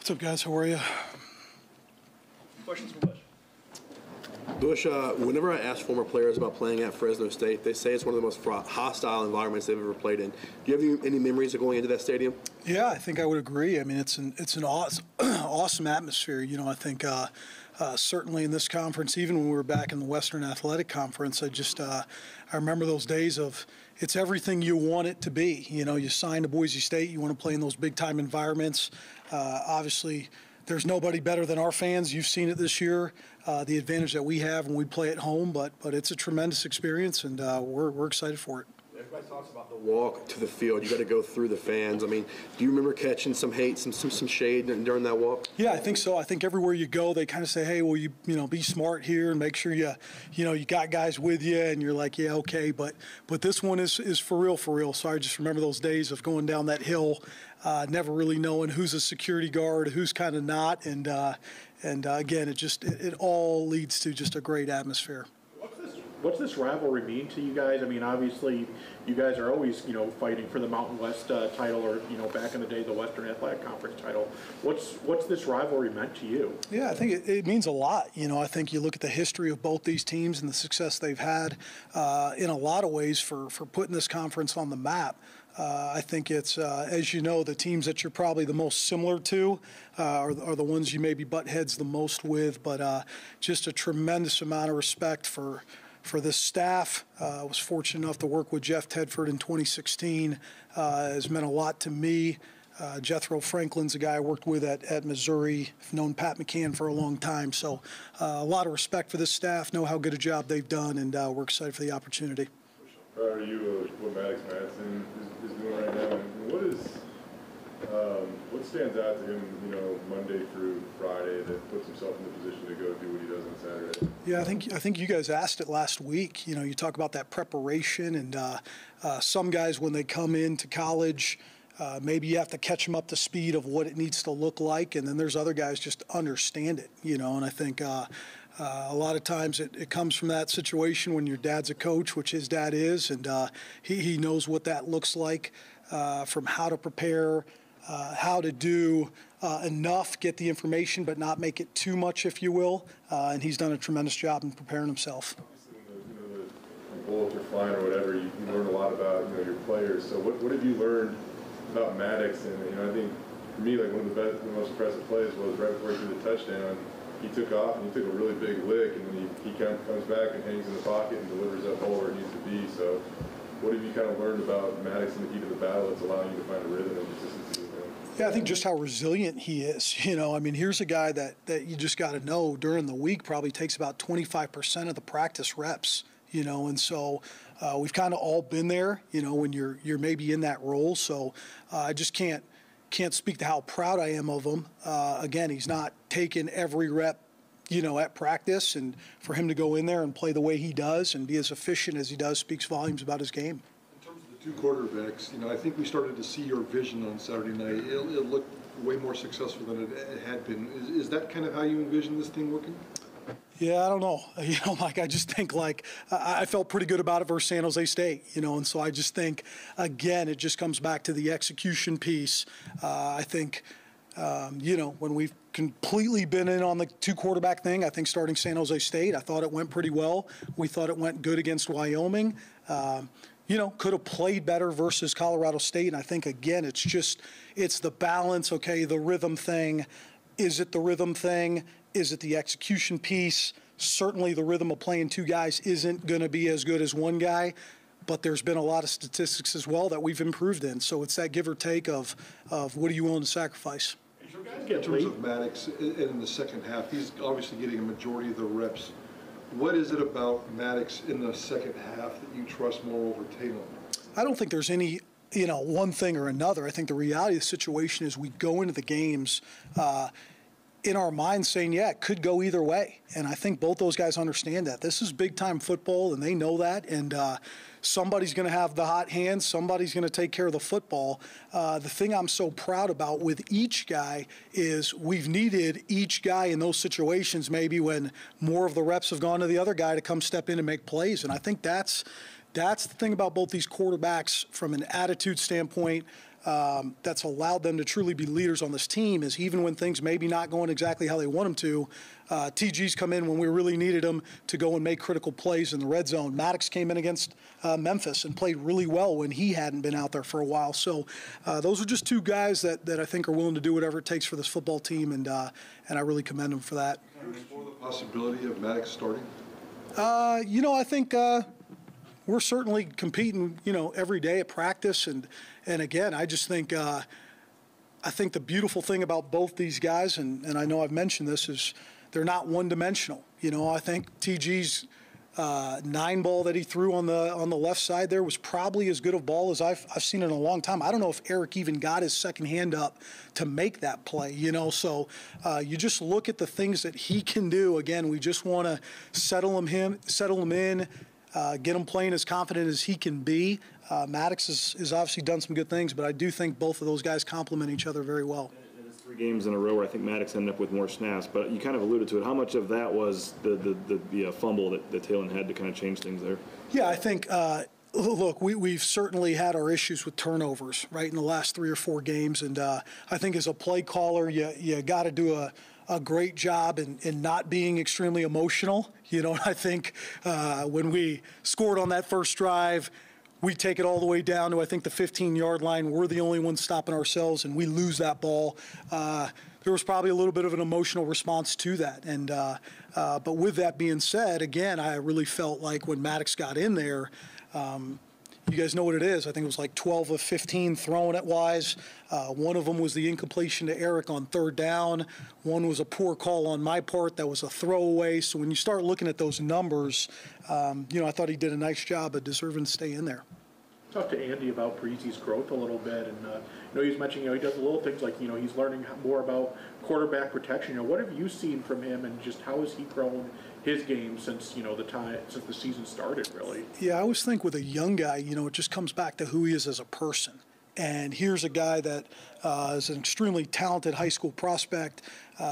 What's up, guys? How are you? Questions for Bush? Bush, whenever I ask former players about playing at Fresno State, they say it's one of the most hostile environments they've ever played in. Do you have any memories of going into that stadium? Yeah, I think I would agree. I mean, it's an awesome atmosphere. You know, I think certainly in this conference, even when we were back in the Western Athletic Conference, I remember those days of it's everything you want it to be. You know, you sign to Boise State, you want to play in those big-time environments. Obviously, there's nobody better than our fans. You've seen it this year, the advantage that we have when we play at home. But it's a tremendous experience, and we're excited for it. Everybody talks about the walk to the field. You got to go through the fans. I mean, do you remember catching some hate, some shade during that walk? Yeah, I think so. I think everywhere you go, they kind of say, "Hey, well, you know, be smart here and make sure you got guys with you." And you're like, "Yeah, okay." But this one is for real, for real. So I just remember those days of going down that hill, never really knowing who's a security guard, who's kind of not, and again, it all leads to just a great atmosphere. What's this rivalry mean to you guys? I mean, obviously, you guys are always, fighting for the Mountain West title, or back in the day, the Western Athletic Conference title. What's this rivalry meant to you? Yeah, I think it means a lot. I think you look at the history of both these teams and the success they've had in a lot of ways for putting this conference on the map. I think it's, as you know, the teams that you're probably the most similar to are the ones you maybe butt heads the most with, but just a tremendous amount of respect for this staff. I was fortunate enough to work with Jeff Tedford in 2016. Has meant a lot to me. Jethro Franklin's a guy I worked with at Missouri. I've known Pat McCann for a long time. So a lot of respect for this staff, know how good a job they've done, and we're excited for the opportunity. How are you what Madsen is doing right now? And what stands out to him, Monday through Friday that puts himself in the position to go do what he does on Saturday? Yeah, I think you guys asked it last week. You talk about that preparation, and some guys when they come into college, maybe you have to catch them up to speed of what it needs to look like, and then there's other guys just understand it. And I think a lot of times it comes from that situation when your dad's a coach, which his dad is, and he knows what that looks like, from how to prepare, how to do enough, get the information, but not make it too much, if you will. And he's done a tremendous job in preparing himself. Obviously, when the bullets are flying or whatever, you learn a lot about your players. So what have you learned about Maddux? And I think for me, like one of the most impressive plays was right before he threw the touchdown. He took off and he took a really big lick, and then he kind of comes back and hangs in the pocket and delivers that ball where it needs to be. So what have you kind of learned about Maddux in the heat of the battle that's allowing you to find a rhythm and consistency with him? Yeah, I think just how resilient he is. I mean, here's a guy that you just got to know during the week probably takes about 25% of the practice reps, and so we've kind of all been there, when you're maybe in that role. So I just can't speak to how proud I am of him. Again, he's not taken every rep, at practice, and for him to go in there and play the way he does and be as efficient as he does speaks volumes about his game. In terms of the two quarterbacks, I think we started to see your vision on Saturday night. It looked way more successful than it had been. Is that kind of how you envision this thing working? Yeah, I don't know. I just think I felt pretty good about it versus San Jose State, and so I just think, again, it just comes back to the execution piece. I think, when we've completely been in on the two quarterback thing, I think starting San Jose State, I thought it went pretty well. We thought it went good against Wyoming. Could have played better versus Colorado State. And I think, again, it's the balance, okay, the rhythm thing. Is it the rhythm thing? Is it the execution piece? Certainly the rhythm of playing two guys isn't going to be as good as one guy, but there's been a lot of statistics as well that we've improved in. So it's that give or take of what are you willing to sacrifice. In terms of Maddux, in the second half, he's obviously getting a majority of the reps. What is it about Maddux in the second half that you trust more over Taylen? I don't think there's any one thing or another. I think the reality of the situation is we go into the games in our minds saying, yeah, it could go either way. And I think both those guys understand that. This is big-time football, and they know that. And somebody's going to have the hot hands. Somebody's going to take care of the football. The thing I'm so proud about with each guy is we've needed each guy in those situations maybe when more of the reps have gone to the other guy to come step in and make plays. And I think that's the thing about both these quarterbacks from an attitude standpoint, that's allowed them to truly be leaders on this team is even when things maybe not going exactly how they want them to, TG's come in when we really needed him to go and make critical plays in the red zone. Maddux came in against Memphis and played really well when he hadn't been out there for a while. So those are just two guys that I think are willing to do whatever it takes for this football team, and I really commend them for that. Can you explore the possibility of Maddux starting? I think we're certainly competing, every day at practice. And again, I just think I think the beautiful thing about both these guys, and I know I've mentioned this, is they're not one-dimensional. I think TG's 9 ball that he threw on the left side there was probably as good a ball as I've seen in a long time. I don't know if Eric even got his second hand up to make that play, So you just look at the things that he can do. Again, we just want to settle him in, get him playing as confident as he can be. Maddux has obviously done some good things, but I do think both of those guys complement each other very well. And it's 3 games in a row where I think Maddux ended up with more snaps, but you kind of alluded to it. How much of that was the fumble that Taylen had to kind of change things there? Yeah, I think look, we've certainly had our issues with turnovers, right, in the last 3 or 4 games, and I think as a play caller, you got to do a great job in not being extremely emotional. I think when we scored on that first drive, we take it all the way down to, I think, the 15-yard line. We're the only ones stopping ourselves, and we lose that ball. There was probably a little bit of an emotional response to that. And but with that being said, again, I really felt like when Maddux got in there, you guys know what it is. I think it was like 12 of 15 throwing at Wise. One of them was the incompletion to Eric on 3rd down. One was a poor call on my part. That was a throwaway. So when you start looking at those numbers, I thought he did a nice job of deserving to stay in there. Talk to Andy about Breezy's growth a little bit, and he's mentioning he does little things like he's learning more about quarterback protection. What have you seen from him, and just how has he grown his game since since the season started, really? Yeah, I always think with a young guy, it just comes back to who he is as a person. And here's a guy that is an extremely talented high school prospect.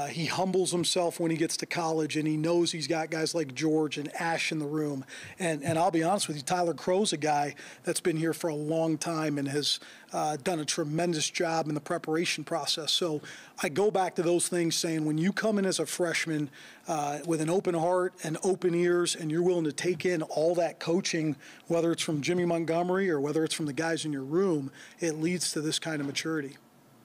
He humbles himself when he gets to college, and he knows he's got guys like George and Ash in the room. And I'll be honest with you, Tyler Crow's a guy that's been here for a long time and has done a tremendous job in the preparation process. So I go back to those things saying when you come in as a freshman with an open heart and open ears and you're willing to take in all that coaching, whether it's from Jimmy Montgomery or whether it's from the guys in your room, it leads to this kind of maturity.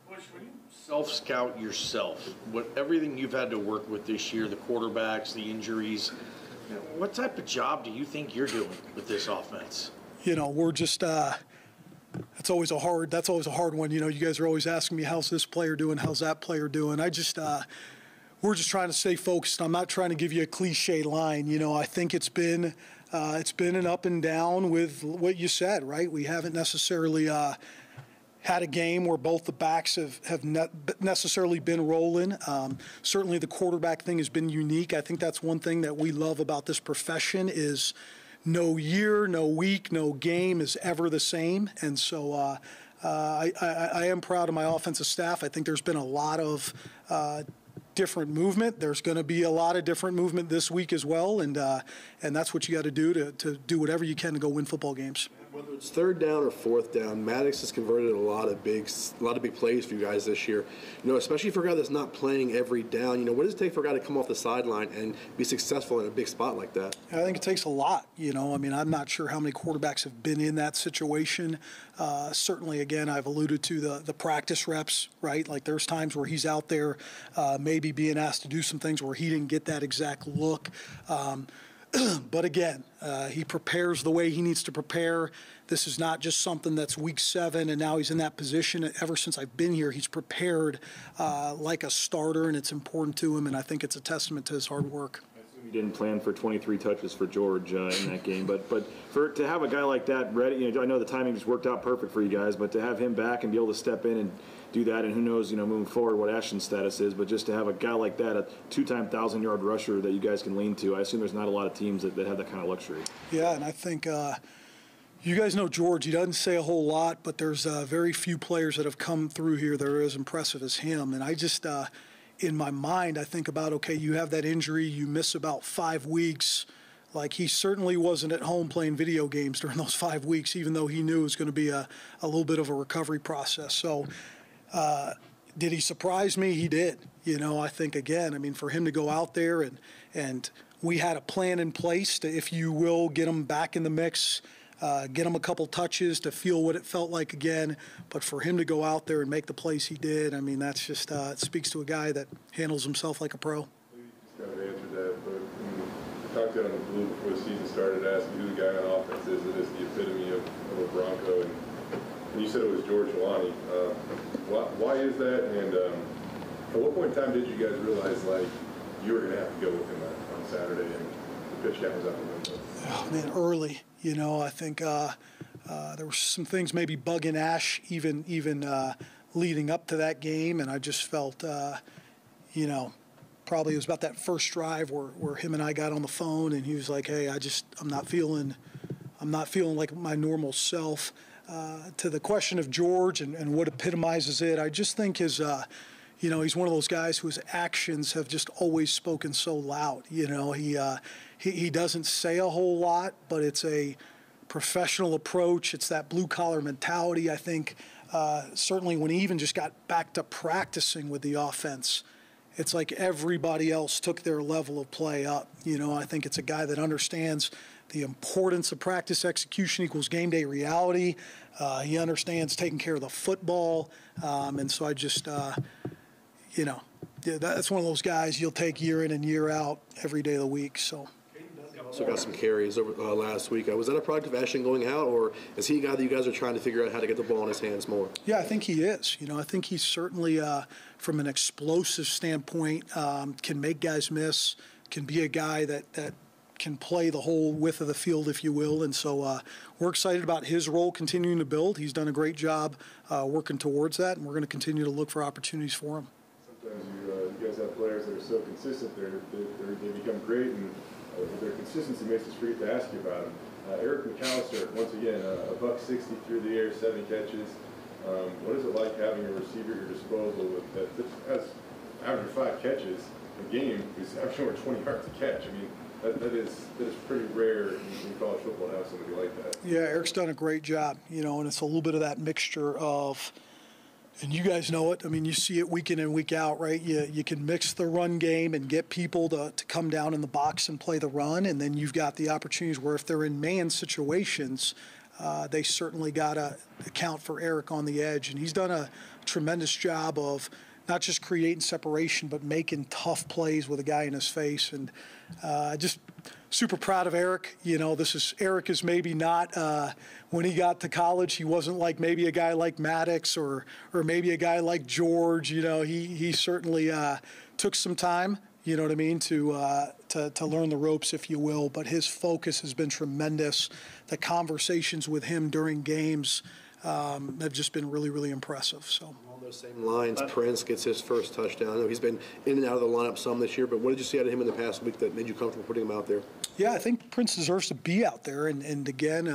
Bush, when you self-scout yourself, everything you've had to work with this year, the quarterbacks, the injuries, what type of job do you think you're doing with this offense? We're just that's always a hard one. You guys are always asking me, how's this player doing? How's that player doing? We're just trying to stay focused. I'm not trying to give you a cliche line. I think it's been an up and down with what you said, right? We haven't necessarily had a game where both the backs have necessarily been rolling. Certainly the quarterback thing has been unique. I think that's one thing that we love about this profession is no year, no week, no game is ever the same. And so I am proud of my offensive staff. I think there's been a lot of different movement. There's going to be a lot of different movement this week as well, and that's what you got to do to do whatever you can to go win football games. Whether it's 3rd down or 4th down, Maddux has converted a lot of big plays for you guys this year. Especially for a guy that's not playing every down. What does it take for a guy to come off the sideline and be successful in a big spot like that? I think it takes a lot. I'm not sure how many quarterbacks have been in that situation. Certainly, again, I've alluded to the practice reps, right? Like there's times where he's out there maybe being asked to do some things where he didn't get that exact look. But again, he prepares the way he needs to prepare. This is not just something that's week 7 and now he's in that position. Ever since I've been here, he's prepared like a starter, and it's important to him, and I think it's a testament to his hard work. You didn't plan for 23 touches for George in that game, but to have a guy like that ready, I know the timing just worked out perfect for you guys, but to have him back and be able to step in and do that, and who knows, moving forward what Ashton's status is, but just to have a guy like that, a 2-time 1,000-yard rusher that you guys can lean to, I assume there's not a lot of teams that have that kind of luxury. Yeah, and I think you guys know George. He doesn't say a whole lot, but there's very few players that have come through here that are as impressive as him, and I just in my mind, I think about, okay, you have that injury, you miss about 5 weeks. Like, he certainly wasn't at home playing video games during those 5 weeks, even though he knew it was going to be a little bit of a recovery process. So did he surprise me? He did. You know, I think, again, I mean, for him to go out there and we had a plan in place to, if you will, get him back in the mix, get him a couple touches to feel what it felt like again. But for him to go out there and make the plays he did, I mean, that's just it speaks to a guy that handles himself like a pro. You just kind of answered that, but I talked to you on the Blue before the season started, asked you who the guy on offense is that is the epitome of a Bronco, and you said it was George Jelani. Why is that, and at what point in time did you guys realize, like, you were going to have to go with him on Saturday and the pitch count was out the window? Oh, man, early. You know, I think there were some things maybe bugging Ash even leading up to that game, and I just felt, you know, probably it was about that first drive where him and I got on the phone, and he was like, "Hey, I'm not feeling like my normal self." To the question of George and what epitomizes it, I just think his, you know, he's one of those guys whose actions have just always spoken so loud. You know, he doesn't say a whole lot, but it's a professional approach. It's that blue-collar mentality. I think certainly when he even just got back to practicing with the offense, it's like everybody else took their level of play up. You know, I think it's a guy that understands the importance of practice execution equals game day reality. He understands taking care of the football. And so I just, you know, that's one of those guys you'll take year in and year out every day of the week. So. Also got some carries over last week. Was that a product of Ashton going out, or is he a guy that you guys are trying to figure out how to get the ball in his hands more? Yeah, I think he is. You know, I think he's certainly, from an explosive standpoint, can make guys miss, can be a guy that can play the whole width of the field, if you will. And so we're excited about his role continuing to build. He's done a great job working towards that, and we're going to continue to look for opportunities for him. Sometimes you guys have players that are so consistent, they become great, and their consistency makes us forget to ask you about him. Eric McAllister, once again, $160 through the air, 7 catches. What is it like having a receiver at your disposal that has average 5 catches a game, who's averaging over 20 yards a catch? I mean, that is pretty rare in college football to have somebody like that. Yeah, Eric's done a great job, you know, and it's a little bit of that mixture of, and you guys know it, I mean, you see it week in and week out, right? You can mix the run game and get people to come down in the box and play the run, and then you've got the opportunities where if they're in man situations, they certainly got to account for Eric on the edge. And he's done a tremendous job of not just creating separation, but making tough plays with a guy in his face. And just super proud of Eric. You know, Eric is maybe not, when he got to college, he wasn't like maybe a guy like Maddux or maybe a guy like George. You know, he certainly took some time, you know what I mean, to learn the ropes, if you will. But his focus has been tremendous. The conversations with him during games have just been really, really impressive. So. Along those same lines, Prince gets his first touchdown. I know he's been in and out of the lineup some this year, but what did you see out of him in the past week that made you comfortable putting him out there? Yeah, I think Prince deserves to be out there. And again,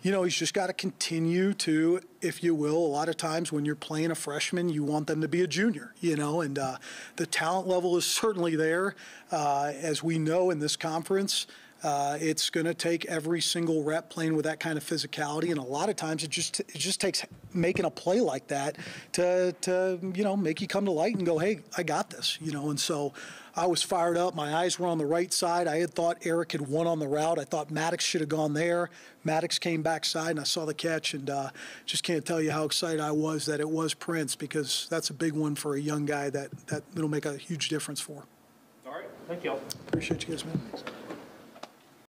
you know, he's just got to continue to, if you will, a lot of times when you're playing a freshman, you want them to be a junior, you know, and the talent level is certainly there. As we know in this conference, it's going to take every single rep playing with that kind of physicality, and a lot of times it just takes making a play like that to you know, make you come to light and go, hey, I got this, you know. And so I was fired up. My eyes were on the right side. I had thought Eric had won on the route. I thought Maddux should have gone there. Maddux came backside, and I saw the catch, and just can't tell you how excited I was that it was Prince, because that's a big one for a young guy that it'll make a huge difference for. All right, thank you all. Appreciate you guys, man.